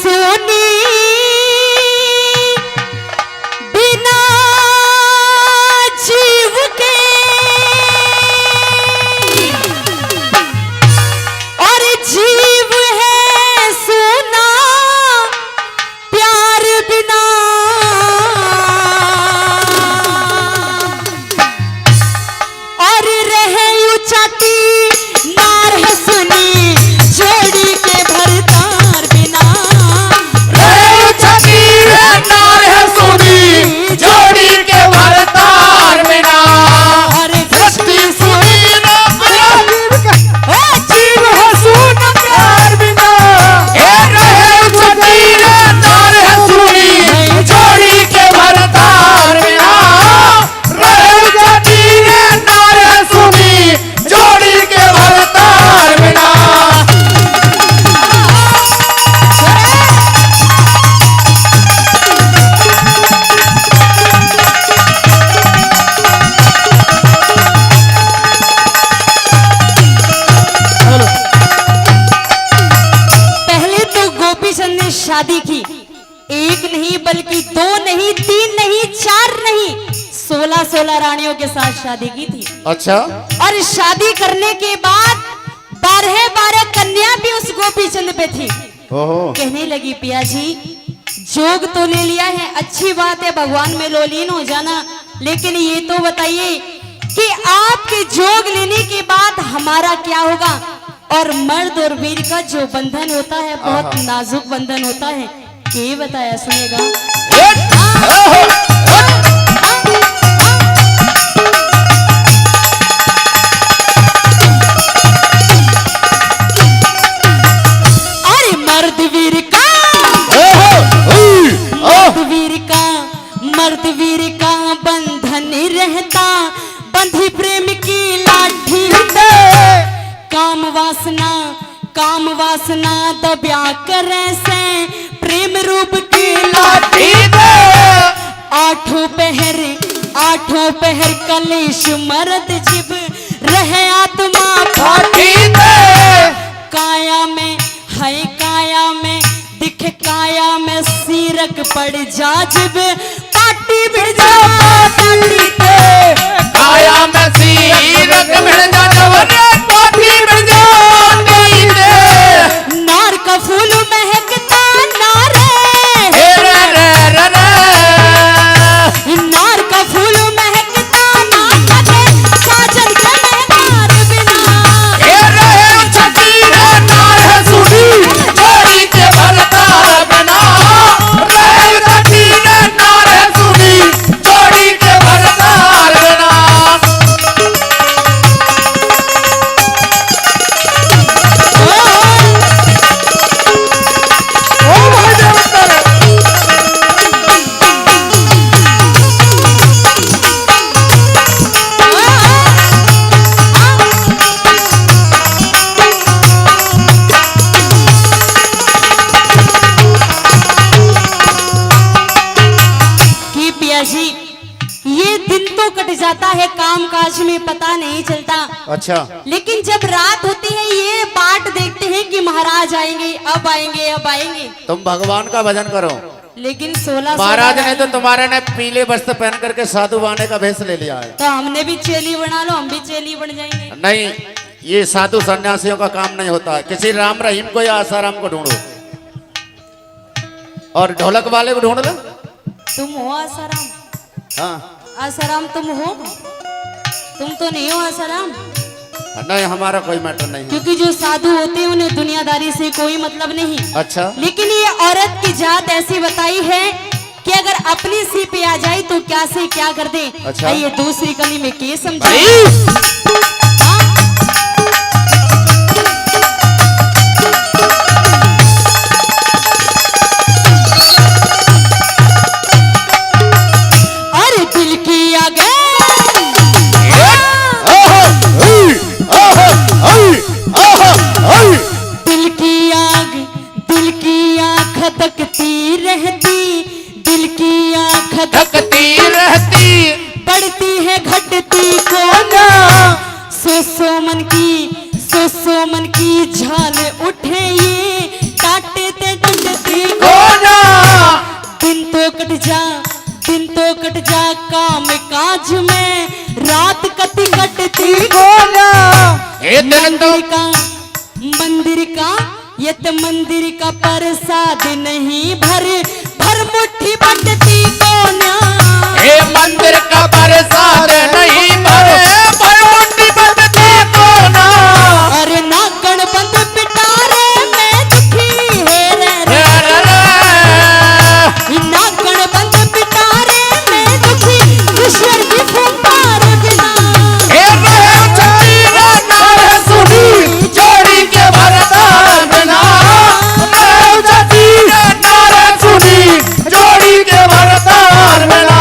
सोनी बिना जीव के और जीव है सोना प्यार बिना और रहे उचाटी नार है सुनी जोड़ी के भरतार बिना रहे उचाटी नार है सुनी जोड़ी के भरतार बिना और सृष्टि सुनी ना जीव है सोना प्यार बिना रहे उचाटी नार है सुनी जोड़ी के भरतार बिना रहे उचाटी नार है सुनी जोड़ी के भरतार बिना। पहले तो गोपी चंद ने शादी की, एक नहीं बल्कि दो नहीं, तीन नहीं, चार नहीं, 16 रानियों के साथ शादी की थी। अच्छा और शादी करने के बाद 12 कन्या भी उस गोपी चंद पे थी। ओहो कहने लगी पिया जी जोग तो ले लिया है, अच्छी बात है, भगवान में लोलीन हो जाना, लेकिन ये तो बताइए कि आपके जोग लेने के बाद हमारा क्या होगा। और मर्द और वीर का जो बंधन होता है बहुत नाजुक बंधन होता है, ये बताया सुनेगा। अरे मर्द वीर का मर्द वीर का बंधन रहता, बंधी प्रेम की लाठी दे, काम वासना दबिया करे से प्रेम रूप की लाठी दे। आठों पहर कलेश मर्द जिब रहे आत्मा फाटी दे। काया में दिखे काया में सीरक पड़ जा जिब पाटी बिड़ जा पाटी दे। काया में सीरक मिल जा जवरे पाटी मिल जा पाटी दे। नार का फूल महकता नारे रे रे रे रे नार का फूल महकता नारे साजन के महकार बिना रहे छठी नार है सुनी जोड़ी के भरतार बिना रहे छठी नार है सुनी जोड़ी के भरतार बिना। ओ भाई देवता कि पिया जी ये दिन तो कट जाता है काम काज में पता नहीं चलता, अच्छा लेकिन जब रात होती है ये बाट देखते हैं कि महाराज आएंगे अब आएंगे अब आएंगे। तुम भगवान का भजन करो। लेकिन 16 महाराज ने तो तुम्हारे ने पीले वस्त्र पहन करके साधु बाने का भेष ले लिया है। तो हमने भी चेली बना लो, हम भी चेली बन जाएंगे। नहीं, ये साधु सन्यासियों का काम नहीं होता है। किसी राम रहीम को या आसाराम को ढूंढो और ढोलक वाले को ढूंढ लो। तुम हो आसाराम? हाँ आसाराम तुम हो? तुम तो नहीं हो आसाराम, नहीं, हमारा कोई मैटर नहीं है। क्योंकि जो साधु होते हैं उन्हें दुनियादारी से कोई मतलब नहीं। अच्छा लेकिन ये औरत की जात ऐसी बताई है कि अगर अपनी सी पे आ जाए तो क्या से क्या कर दे। अच्छा। ये दूसरी कली में के समझा। भाई अरे दिल की आगे दिल की आग खदकती रहती, दिल की आग धकती रहती, बढ़ती है घटती को ना। सो मन की झाल उठे ये काटे ते डंडती जा काम काज में, रात कति कटती कोना ए मंदिर का ये तो मंदिर का प्रसाद नहीं, भर भर मुट्ठी बटती कोना। ए मंदिर का प्रसाद नहीं, भर भर मुट्ठी बटती कोना। अरे नागण बंद पिटारे में दुखी है रे, नागण बंद पिटारे में दुखी, ईश्वर की फुंकार बिना। ए रहे छतीरा नार सुनी, जोड़ी के भरतार बिना। रहे छतीरा नार सुनी, जोड़ी के भरतार बिना।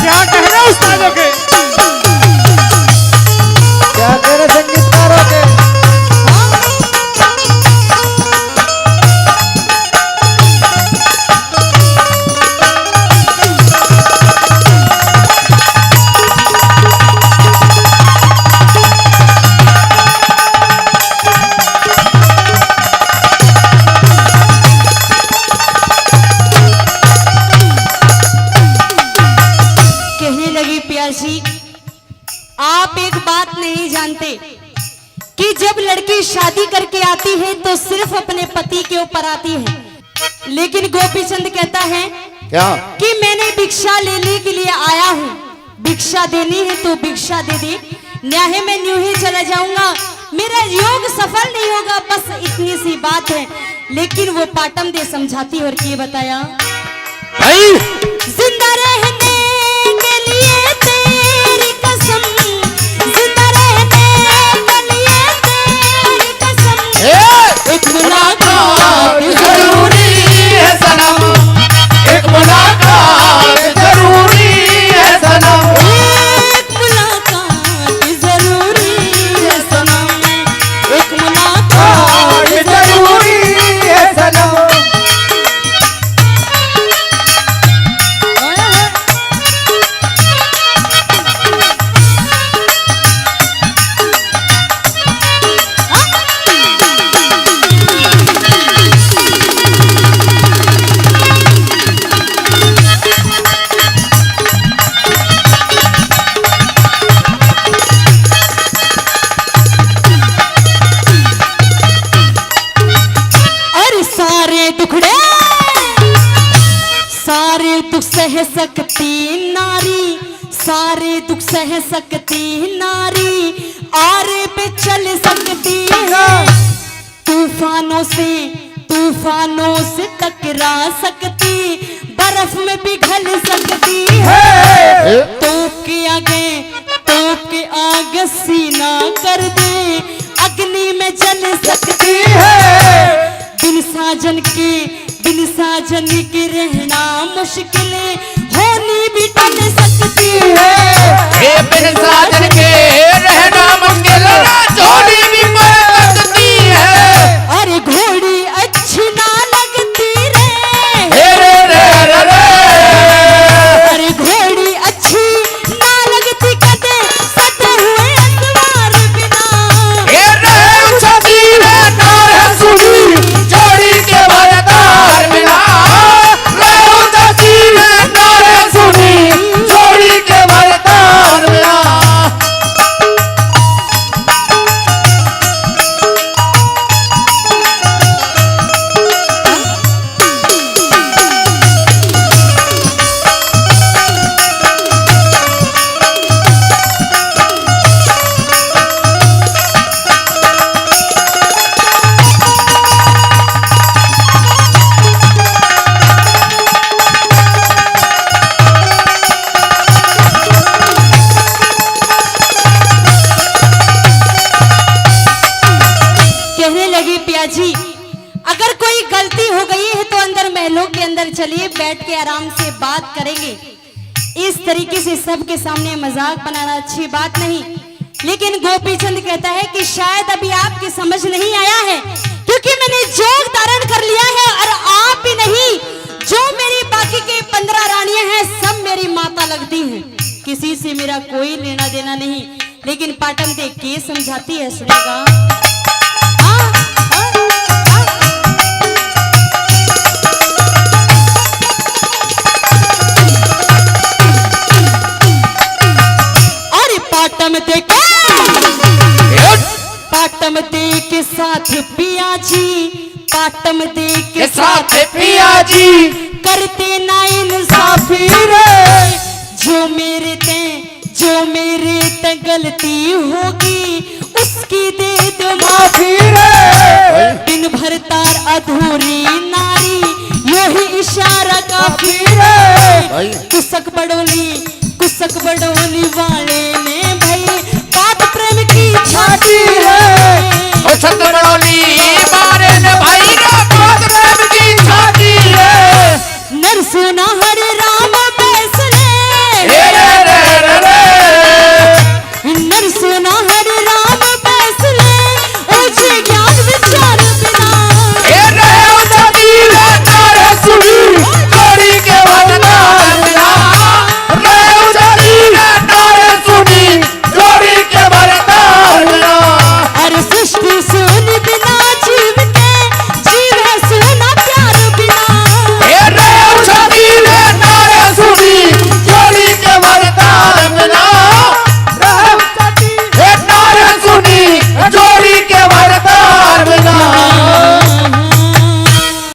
क्या कह रहे उस्तादों के, क्या कह रहे संगीतकारों के। कहने लगी प्यासी, आप एक बात नहीं जानते कि जब लड़की शादी करके आती है तो सिर्फ अपने पति के ऊपर आती है, लेकिन गोपीचंद कहता है क्या कि मैंने भिक्षा लेने के लिए आया हूँ, भिक्षा देनी है तो भिक्षा दे दे, न्याय में न्यू ही चला जाऊंगा, मेरा योग सफल नहीं होगा, बस इतनी सी बात है। लेकिन वो पाटम दे समझाती और ये बताया, भाई जिंदा रहने के लिए तेरी कसम, जिंदा रहने के लिए तेरी कसम, एक मुलाकात जरूरी है सनम, एक मुलाकात जरूरी है सनम। एक मुलाकात जरूरी है सनम, एक मुलाकात जरूरी है सनम। और सारे दुखड़े सारे दुख सह सकती नारी, सारे दुख सह सकती नारी, आरे पे चल सकती है, तूफानों से टकरा सकती, बर्फ में पिघल सकती है, तोप के आगे सीना कर दे, अग्नि में जल सकती है, बिन साजन के रहना मुश्किल, होनी भी टल सकती है। ए बिन साजन के रहना मुश्किल, जोड़ी भी मर सकती है। अरे घोड़ी अच्छी ना लगती रे, हे रे रे रे रे। अरे घोड़ी अच्छी ना लगती, कदे सटे हुए अखबार बिना। हे रहे छतीरा नार सुनी, जोड़ी के भरतार बिना। रहे छतीरा नार सुनी, जोड़ी के भरतार बिना। कहने लगी पियाजी, अगर कोई गलती हो गई है तो अंदर महलों के अंदर चलिए, बैठ के आराम से बात करेंगे। इस तरीके से सबके सामने मजाक बनाना अच्छी बात नहीं। लेकिन गोपीचंद कहता है कि शायद अभी आपकी समझ नहीं आया है, क्योंकि मैंने जोग धारण कर लिया है, और आप ही नहीं, जो मेरी बाकी के 15 रानियां हैं सब मेरी माता लगती हैं, किसी से मेरा कोई लेना देना नहीं। लेकिन पाटन देख के समझाती है, सुनेगा। साथ पिया जी पाटम दे के साथ पिया जी करते ना इंसाफी रे। जो मेरे ते गलती होगी उसकी दे दो माफी रे। दिन भर तार अधूरी नारी यही इशारा काफी रे। कुसक बड़ोली वाले ने भाई बात प्रेम की छाटी है। ओ छत बड़ोली मारे ने भाई ना बात प्रेम की छाटी है। नरसोना हरे